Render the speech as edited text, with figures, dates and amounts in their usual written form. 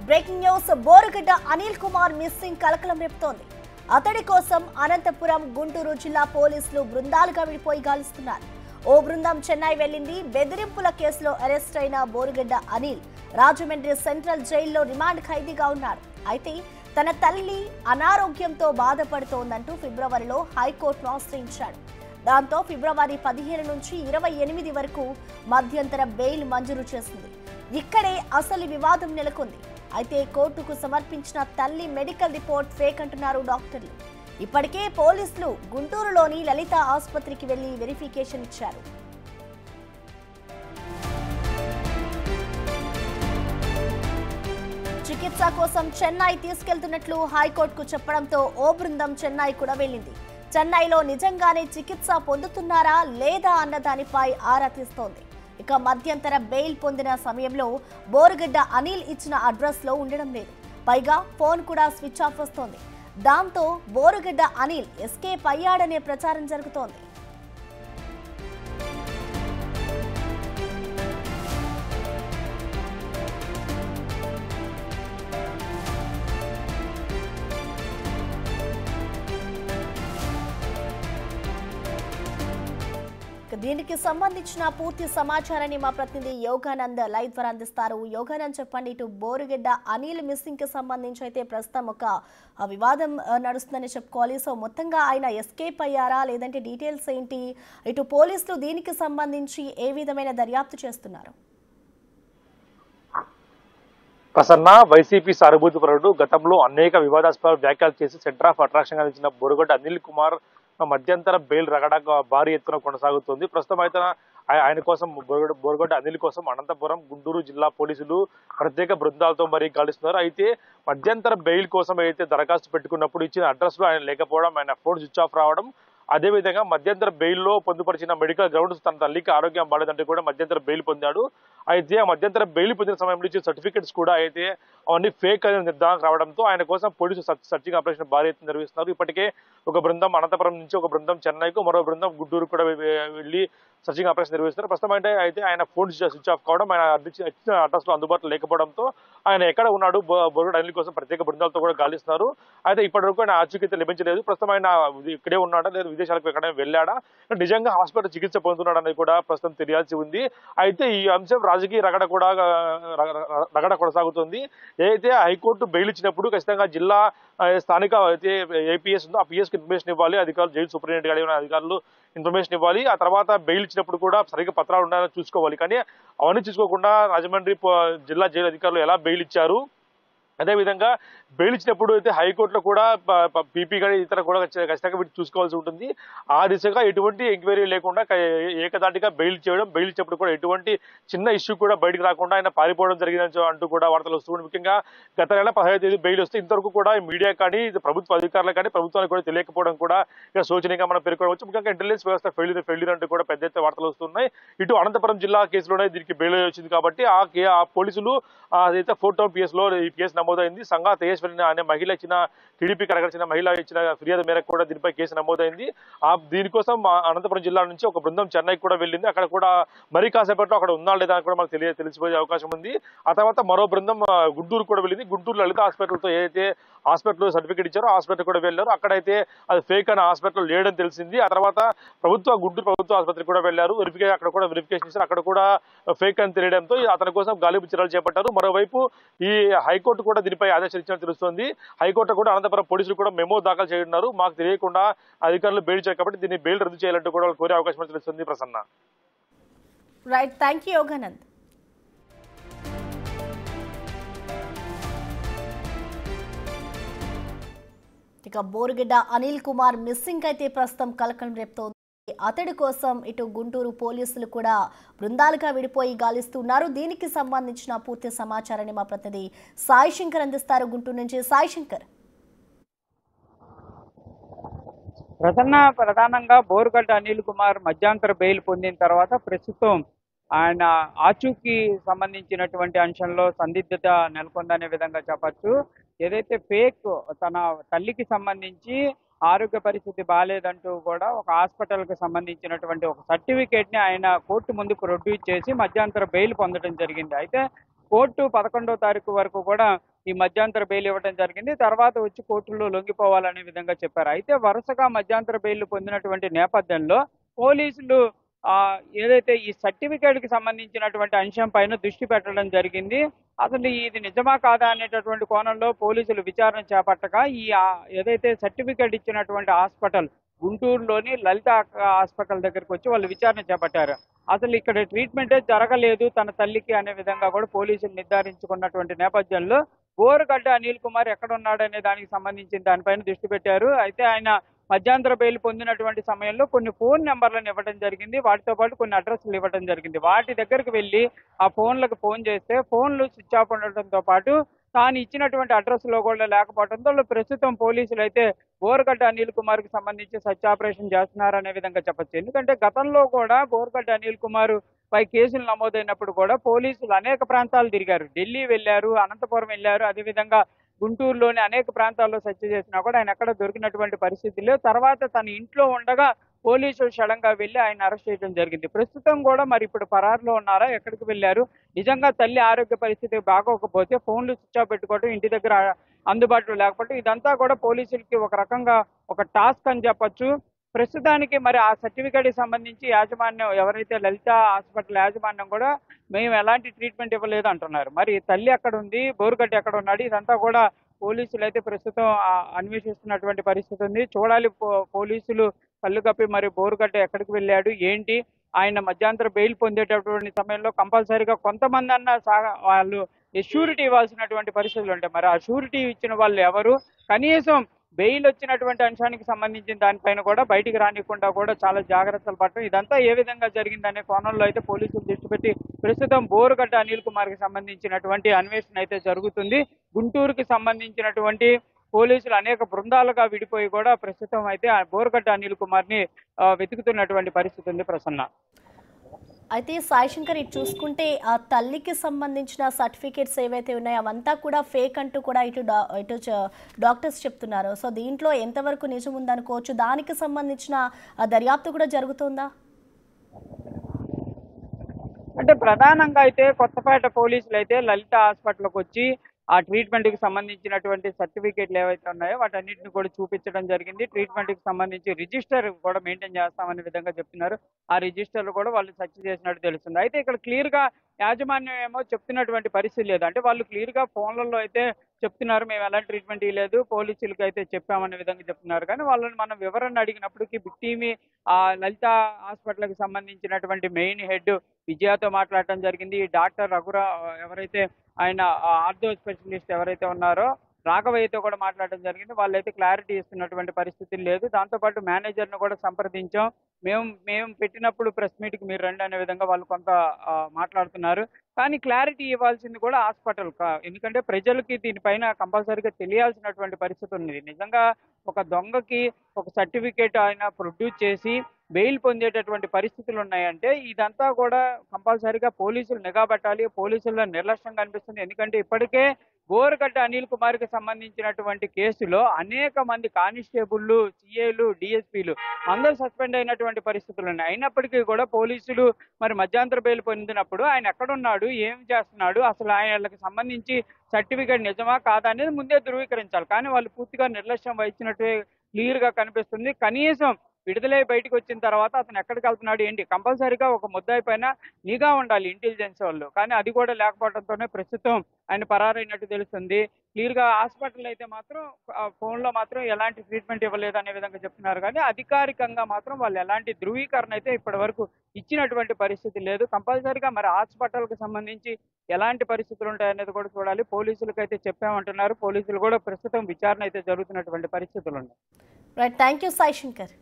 Breaking news Borugadda Anil Kumar missing కలకలం రేపుతోంది. అతడి కోసం అనంతపురం, గుంటూరు జిల్లా పోలీసులు బృందాలుగా విడిపోయి గాలిస్తున్నారు. ఓ బృందం చెన్నై వెళ్లింది. బెదిరింపుల కేసులో అరెస్ట్ అయిన బోరుగడ్డ అనిల్ రాజమండ్రి సెంట్రల్ జైల్లో రిమాండ్ ఖైదీగా ఉన్నారు. అయితే తన తల్లి అనారోగ్యంతో బాధపడుతోందంటూ ఫిబ్రవరిలో హైకోర్టును ఆశ్రయించాడు. దాంతో ఫిబ్రవరి 15 నుంచి 28 వరకు మధ్యంతర బెయిల్ మంజూరు చేసింది. ఇక్కడే అసలు వివాదం నెలకొంది. అయితే కోర్టుకు సమర్పించిన తల్లి మెడికల్ రిపోర్ట్ ఫేక్ అంటున్నారు డాక్టర్లు. ఇప్పటికే పోలీసులు గుంటూరులోని లలిత ఆసుపత్రికి వెళ్లి వెరిఫికేషన్ ఇచ్చారు. చికిత్స కోసం చెన్నై తీసుకెళ్తున్నట్లు హైకోర్టుకు చెప్పడంతో ఓ బృందం చెన్నై కూడా వెళ్లింది. చెన్నైలో నిజంగానే చికిత్స పొందుతున్నారా లేదా అన్న దానిపై ఆరా తీస్తోంది. ఇక మధ్యంతర బెయిల్ పొందిన సమయంలో బోరుగడ్డ అనిల్ ఇచ్చిన అడ్రస్ లో ఉండడం లేదు. పైగా ఫోన్ కూడా స్విచ్ ఆఫ్ వస్తోంది. దాంతో బోరుగడ్డ అనిల్ ఎస్కేప్ అయ్యాడనే ప్రచారం జరుగుతోంది. దీనికి సంబంధించిన పూర్తి సమాచారాన్ని మా ప్రతినిధి యోగానంద్ లైవ్ ద్వారా అందిస్తారు. యోగానంద్, చెప్పండి, ఇటు బోరుగడ్డ అనిల్ మిస్సింగ్ కి సంబంధించి అయితే ప్రస్తుతం ఒక వివాదం నడుస్తుందని చెప్పుకోవాలి. సో మొత్తంగా ఆయన ఎస్కేప్ అయ్యారా, లేదంటే డీటెయిల్స్ ఏంటి? ఇటు పోలీసులు దీనికి సంబంధించి ఏ విధమైన దర్యాప్తు చేస్తున్నారు? ప్రసన్న వైసీపీ సానుభూతిపరుడు గతంలో అనేక వివాదాస్పద వ్యాఖ్యలు చేసి సెంటర్ ఆఫ్ అట్రాక్షన్ గా నిలిచిన బోరుగడ్డ అనిల్ కుమార్ మధ్యంతర బెయిల్ రగడ భారీ ఎత్తున కొనసాగుతుంది. ప్రస్తుతం అయితే ఆయన కోసం బోరుగడ్డ అనిల్ కోసం అనంతపురం, గుంటూరు జిల్లా పోలీసులు ప్రత్యేక బృందాలతో మరీ గాలిస్తున్నారు. అయితే మధ్యంతర బెయిల్ కోసం అయితే దరఖాస్తు పెట్టుకున్నప్పుడు ఇచ్చిన అడ్రస్ లో ఆయన లేకపోవడం, ఆయన ఫోన్ స్విచ్ ఆఫ్ రావడం, అదేవిధంగా మధ్యంతర బెయిల్లో పొందుపరిచిన మెడికల్ గ్రౌండ్స్ తన తల్లికి ఆరోగ్యం బాలేదంటే కూడా మధ్యంతర బెయిల్ పొందాడు. అయితే ఆ మధ్యంతర బెయిల్ పొందిన సమయంలో ఇచ్చిన సర్టిఫికెట్స్ కూడా అయితే అవన్నీ ఫేక్ అనే నిర్ధారణ రావడంతో ఆయన కోసం పోలీసు సర్చింగ్ ఆపరేషన్ భారీ ఎత్తున నిర్వహిస్తున్నారు. ఇప్పటికే ఒక బృందం అనంతపురం నుంచి, ఒక బృందం చెన్నైకు, మరో బృందం గుంటూరు కూడా వెళ్లి సర్చింగ్ ఆపరేషన్ నిర్వహిస్తున్నారు. ప్రస్తుతం అయితే ఆయన ఫోన్ స్విచ్ ఆఫ్ కావడం, ఆయన ఇచ్చిన అడ్రస్ లో అందుబాటులో లేకపోవడంతో ఆయన ఎక్కడ ఉన్నాడు బోరుగడ్డ అనిల్ కోసం ప్రత్యేక బృందాలతో కూడా గాలిస్తున్నారు. అయితే ఇప్పటి వరకు ఆయన ఆచూకీత లభించలేదు. ప్రస్తుతం ఆయన ఇక్కడే ఉన్నాడా లేదా విదేశాలకు ఎక్కడైనా వెళ్ళాడా, నిజంగా హాస్పిటల్ చికిత్స పొందుతున్నాడు అనేది కూడా ప్రస్తుతం తెలియాల్సి ఉంది. అయితే ఈ అంశం రాజకీయ రగడ కొనసాగుతుంది. ఏదైతే హైకోర్టు బెయిల్ ఇచ్చినప్పుడు ఖచ్చితంగా జిల్లా స్థానిక అయితే ఏపీఎస్ ఉందో ఆ పిఎస్ కి ఇన్ఫర్మేషన్ ఇవ్వాలి. అధికారులు, జైలు సూపరింటెండెంట్ గారి అధికారులు ఇన్ఫర్మేషన్ ఇవ్వాలి. ఆ తర్వాత బెయిల్ ఇచ్చినప్పుడు కూడా సరిగ్గా పత్రాలు ఉండాలని చూసుకోవాలి. కానీ అవన్నీ చూసుకోకుండా రాజమండ్రి జిల్లా జైలు అధికారులు ఎలా బెయిల్ ఇచ్చారు, అదేవిధంగా బెయిల్ ఇచ్చినప్పుడు అయితే హైకోర్టులో కూడా పీపీ కానీ ఇతర కూడా ఖచ్చితంగా వీటి చూసుకోవాల్సి ఉంటుంది. ఆ దిశగా ఎటువంటి ఎంక్వైరీ లేకుండా ఏకదాటిగా బెయిల్ చేయడం, బెయిల్ ఇచ్చినప్పుడు కూడా ఎటువంటి చిన్న ఇష్యూ కూడా బయటకు రాకుండా ఆయన పారిపోవడం జరిగిందని అంటూ కూడా వార్తలు వస్తుంది. ముఖ్యంగా గత నెల 15వ తేదీ బెయిల్ వస్తే ఇంతవరకు కూడా మీడియా కానీ, ప్రభుత్వ అధికారులు కానీ, ప్రభుత్వానికి కూడా తెలియకపోవడం కూడా ఇక్కడ శోచనీయంగా మనం పేర్కొనవచ్చు. ముఖ్యంగా ఇంటెలిజెన్స్ వ్యవస్థ ఫెయిల్యూర్ అంటూ కూడా పెద్ద ఎత్తున వార్తలు వస్తున్నాయి. ఇటు అనంతపురం జిల్లా కేసులోనే దీనికి బెయిల్ వచ్చింది కాబట్టి ఆ పోలీసులు అదైతే 4 టౌన్ పిఎస్ లో ఈ కేసు నమోదైంది. సంగా తేజస్వరి అనే మహిళ ఇచ్చిన, టీడీపీ కరగడిచిన మహిళ ఇచ్చిన ఫిర్యాదు మేరకు కూడా దీనిపై కేసు నమోదైంది. దీనికోసం అనంతపురం జిల్లా నుంచి ఒక బృందం చెన్నైకి కూడా వెళ్ళింది. అక్కడ కూడా మరీ కాసేపట్లో అక్కడ ఉందా లేదా అని కూడా మనకు తెలిసిపోయే అవకాశం ఉంది. ఆ తర్వాత మరో బృందం గుంటూరు కూడా వెళ్ళింది. గుంటూరు లలిత హాస్పిటల్తో ఏదైతే హాస్పిటల్ సర్టిఫికేట్ ఇచ్చారో హాస్పిటల్ కూడా వెళ్ళారు. అక్కడైతే అది ఫేక్ అనే హాస్పిటల్ లేడని తెలిసింది. ఆ తర్వాత గుంటూరు ప్రభుత్వ ఆసుపత్రికి కూడా వెళ్లారు. అక్కడ కూడా వెరిఫికేషన్ చేశారు. అక్కడ కూడా ఫేక్ అని తెలియడంతో అతని కోసం గాలింపు చర్యలు చేపట్టారు. మరోవైపు ఈ హైకోర్టు కూడా దీనిపై ఆదేశాలు ఇచ్చినట్టు తెలుస్తోంది. హైకోర్టు కూడా అనంతపురం పోలీసులు కూడా మెమో దాఖలు చేయనున్నారు. మాకు తెలియకుండా అధికారులు బెయిల్ చేయాలి కాబట్టి దీన్ని బెయిల్ రద్దు చేయాలంటూ కూడా కోరే అవకాశం తెలుస్తుంది. Prasanna, right, thank you Yoganand. ఇక బోరుగడ్డ అనిల్ కుమార్ మిస్సింగ్ అయితే ప్రస్తుతం కలకలం రేపుతోంది. అతడి కోసం ఇటు గుంటూరు పోలీసులు కూడా బృందాలుగా విడిపోయి గాలిస్తున్నారు. దీనికి సంబంధించిన పూర్తి సమాచారాన్ని మా ప్రతినిధి సాయి శంకర్ అందిస్తారు గుంటూరు నుంచి. సాయి శంకర్, ప్రధానంగా బోరుగడ్డ అనిల్ కుమార్ మధ్యంతర బెయిల్ పొందిన తర్వాత ప్రస్తుతం ఆయన ఆచూకీ సంబంధించినటువంటి అంశంలో సందిగ్ధత నెలకొందనే విధంగా చెప్పచ్చు. ఏదైతే ఫేక్ తన తల్లికి సంబంధించి ఆరోగ్య పరిస్థితి బాలేదంటూ కూడా ఒక హాస్పిటల్కి సంబంధించినటువంటి ఒక సర్టిఫికేట్ని ఆయన కోర్టు ముందు ప్రొడ్యూస్ చేసి మధ్యంతర బెయిల్ పొందడం జరిగింది. అయితే కోర్టు 11వ తారీఖు వరకు కూడా ఈ మధ్యంతర బెయిల్ ఇవ్వడం జరిగింది. తర్వాత వచ్చి కోర్టులో లొంగిపోవాలనే విధంగా చెప్పారు. అయితే వరుసగా మధ్యంతర బెయిల్ పొందినటువంటి నేపథ్యంలో పోలీసులు ఏదైతే ఈ సర్టిఫికేట్ కి సంబంధించినటువంటి అంశం పైన దృష్టి పెట్టడం జరిగింది. అసలు ఇది నిజమా కాదా అనేటటువంటి కోణంలో పోలీసులు విచారణ చేపట్టగా ఏదైతే సర్టిఫికేట్ ఇచ్చినటువంటి హాస్పిటల్ గుంటూరులోని లలిత హాస్పిటల్ దగ్గరికి వచ్చి వాళ్ళు విచారణ చేపట్టారు. అసలు ఇక్కడ ట్రీట్మెంటే జరగలేదు తన తల్లికి అనే విధంగా కూడా పోలీసులు నిర్ధారించుకున్నటువంటి నేపథ్యంలో బోరుగడ్డ అనిల్ కుమార్ ఎక్కడ ఉన్నాడనే దానికి సంబంధించిన దానిపైన దృష్టి పెట్టారు. అయితే ఆయన మధ్యంతర బెయిల్ పొందినటువంటి సమయంలో కొన్ని ఫోన్ నెంబర్లను ఇవ్వడం జరిగింది. వాటితో పాటు కొన్ని అడ్రస్లు ఇవ్వడం జరిగింది. వాటి దగ్గరికి వెళ్ళి ఆ ఫోన్లకు ఫోన్ చేస్తే ఫోన్లు స్విచ్ ఆఫ్ ఉండటంతో పాటు తాను ఇచ్చినటువంటి అడ్రస్ లో కూడా లేకపోవడంతో ప్రస్తుతం పోలీసులు అయితే బోరుగడ్డ అనిల్ కుమార్ కి సంబంధించి సర్చ్ ఆపరేషన్ చేస్తున్నారనే విధంగా చెప్పొచ్చు. ఎందుకంటే గతంలో కూడా బోరుగడ్డ అనిల్ కుమార్ పై కేసులు నమోదైనప్పుడు కూడా పోలీసులు అనేక ప్రాంతాలు తిరిగారు. ఢిల్లీ వెళ్లారు, అనంతపురం వెళ్లారు, అదేవిధంగా గుంటూరులోని అనేక ప్రాంతాల్లో సెర్చ్ చేసినా కూడా ఆయన ఎక్కడ దొరికినటువంటి పరిస్థితుల్లో తర్వాత తన ఇంట్లో ఉండగా పోలీసులు సడన్ గా వెళ్లి ఆయన అరెస్ట్ చేయడం జరిగింది. ప్రస్తుతం కూడా మరి ఇప్పుడు పరారులో ఉన్నారా, ఎక్కడికి వెళ్లారు, నిజంగా తల్లి ఆరోగ్య పరిస్థితి బాగోకపోతే ఫోన్లు స్విచ్ ఆఫ్ పెట్టుకోవడం, ఇంటి దగ్గర అందుబాటులో లేకపోవడం, ఇదంతా కూడా పోలీసులకి ఒక రకంగా ఒక టాస్క్ అని చెప్పొచ్చు. ప్రస్తుతానికి మరి ఆ సర్టిఫికేట్ కి సంబంధించి యాజమాన్యం ఎవరైతే లలిత హాస్పిటల్ యాజమాన్యం కూడా మేము ఎలాంటి ట్రీట్మెంట్ ఇవ్వలేదు అంటున్నారు. మరి తల్లి ఎక్కడ ఉంది, బోరుగడ్డ ఎక్కడ ఉన్నాడు, ఇదంతా కూడా పోలీసులు అయితే ప్రస్తుతం అన్వేషిస్తున్నటువంటి పరిస్థితి ఉంది. చూడాలి పోలీసులు కళ్ళు కప్పి మరి బోరుగడ్డ ఎక్కడికి వెళ్ళాడు ఏంటి. ఆయన మధ్యంతర బెయిల్ పొందేటటువంటి సమయంలో కంపల్సరీగా కొంతమంది అన్న వాళ్ళు షూరిటీ ఇవ్వాల్సినటువంటి పరిస్థితులు ఉంటాయి. మరి ఆ షూరిటీ ఇచ్చిన వాళ్ళు ఎవరు, కనీసం బెయిల్ వచ్చినటువంటి అంశానికి సంబంధించిన దానిపైన కూడా బయటికి రానికుండా కూడా చాలా జాగ్రత్తలు పడటం, ఇదంతా ఏ విధంగా జరిగిందనే కోణంలో అయితే పోలీసులు దృష్టి పెట్టి ప్రస్తుతం బోరుగడ్డ అనిల్ కుమార్ కి సంబంధించినటువంటి అన్వేషణ అయితే జరుగుతుంది. గుంటూరుకి సంబంధించినటువంటి పోలీసులు అనేక బృందాలుగా విడిపోయి కూడా ప్రస్తుతం అయితే బోరుగడ్డ అనిల్ కుమార్ ని వెతుకుతున్నటువంటి పరిస్థితి ఉంది ప్రసన్న. అయితే సాయిశంకర్ ఇటు చూసుకుంటే ఆ తల్లికి సంబంధించిన సర్టిఫికేట్స్ ఏవైతే ఉన్నాయో అవంతా కూడా ఫేక్ అంటూ కూడా ఇటు డాక్టర్స్ చెప్తున్నారు. సో దీంట్లో ఎంతవరకు నిజం ఉందనుకోవచ్చు, దానికి సంబంధించిన దర్యాప్తు కూడా జరుగుతుందా? అంటే ప్రధానంగా అయితే కొత్తపేట పోలీసులు అయితే లలిత హాస్పిటల్కి వచ్చి ఆ ట్రీట్మెంట్ కి సంబంధించినటువంటి సర్టిఫికేట్లు ఏవైతే ఉన్నాయో వాటన్నిటిని కూడా చూపించడం జరిగింది. ట్రీట్మెంట్ కి సంబంధించి రిజిస్టర్ కూడా మెయింటైన్ చేస్తామనే విధంగా చెప్తున్నారు. ఆ రిజిస్టర్ కూడా వాళ్ళు సెర్చ్ చేసినట్టు తెలుస్తుంది. అయితే ఇక్కడ క్లియర్ గా యాజమాన్యం ఏమో చెప్తున్నటువంటి పరిస్థితి లేదు. అంటే వాళ్ళు క్లియర్ గా ఫోన్లలో అయితే చెప్తున్నారు మేము ఎలాంటి ట్రీట్మెంట్ ఇవ్వలేదు, పోలీసులకు అయితే చెప్పామనే విధంగా చెప్తున్నారు. కానీ వాళ్ళని మనం వివరణ అడిగినప్పటికీ బిక్టీమి లలిత హాస్పిటల్కి సంబంధించినటువంటి మెయిన్ హెడ్ విజయతో మాట్లాడటం జరిగింది. డాక్టర్ ఎవరైతే ఆయన ఆర్థో స్పెషలిస్ట్ ఎవరైతే ఉన్నారో రాఘవయ్యతో కూడా మాట్లాడడం జరిగింది. వాళ్ళైతే క్లారిటీ ఇస్తున్నటువంటి పరిస్థితి లేదు. దాంతోపాటు మేనేజర్ను కూడా సంప్రదించాం, మేము పెట్టినప్పుడు ప్రెస్ మీట్కి మీరు రండి అనే విధంగా వాళ్ళు కొంత మాట్లాడుతున్నారు. కానీ క్లారిటీ ఇవ్వాల్సింది కూడా హాస్పిటల్, ఎందుకంటే ప్రజలకి దీనిపైన కంపల్సరీగా తెలియాల్సినటువంటి పరిస్థితి ఉంది. నిజంగా ఒక దొంగకి ఒక సర్టిఫికేట్ ఆయన ప్రొడ్యూస్ చేసి బెయిల్ పొందేటటువంటి పరిస్థితులు ఉన్నాయంటే ఇదంతా కూడా కంపల్సరీగా పోలీసులు నిఘా పెట్టాలి. పోలీసుల్లో నిర్లక్ష్యం కనిపిస్తుంది. ఎందుకంటే ఇప్పటికే బోరుగడ్డ అనిల్ కుమార్ కి సంబంధించినటువంటి కేసులో అనేక మంది కానిస్టేబుళ్లు, సిఏలు, డిఎస్పీలు అందరూ సస్పెండ్ అయినటువంటి పరిస్థితులు ఉన్నాయి. అయినప్పటికీ కూడా పోలీసులు మరి మధ్యంతర బెయిల్ పొందినప్పుడు ఆయన ఎక్కడున్నాడు, ఏం చేస్తున్నాడు, అసలు ఆయనకి సంబంధించి సర్టిఫికేట్ నిజమా కాదా అనేది ముందే ధృవీకరించాలి. కానీ వాళ్ళు పూర్తిగా నిర్లక్ష్యం వహించినట్టు క్లియర్ గా కనిపిస్తుంది. కనీసం విడుదలై బయటకు వచ్చిన తర్వాత అతను ఎక్కడికి వెళ్తున్నాడు ఏంటి, కంపల్సరీగా ఒక ముద్దాయి పైన నిఘా ఉండాలి ఇంటెలిజెన్స్ వాళ్ళు. కానీ అది కూడా లేకపోవడంతోనే ప్రస్తుతం ఆయన పరారైనట్టు తెలుస్తుంది. క్లియర్ గా హాస్పిటల్ అయితే మాత్రం ఫోన్ లో మాత్రం ఎలాంటి ట్రీట్మెంట్ ఇవ్వలేదు అనే విధంగా చెప్తున్నారు. కానీ అధికారికంగా మాత్రం వాళ్ళు ఎలాంటి ధృవీకరణ అయితే ఇప్పటి వరకు ఇచ్చినటువంటి పరిస్థితి లేదు. కంపల్సరీగా మరి హాస్పిటల్ కి సంబంధించి ఎలాంటి పరిస్థితులు ఉంటాయనేది కూడా చూడాలి. పోలీసులకు అయితే చెప్పామంటున్నారు. పోలీసులు కూడా ప్రస్తుతం విచారణ అయితే జరుగుతున్నటువంటి పరిస్థితులు ఉన్నాయి. Right, thank you Saishankar.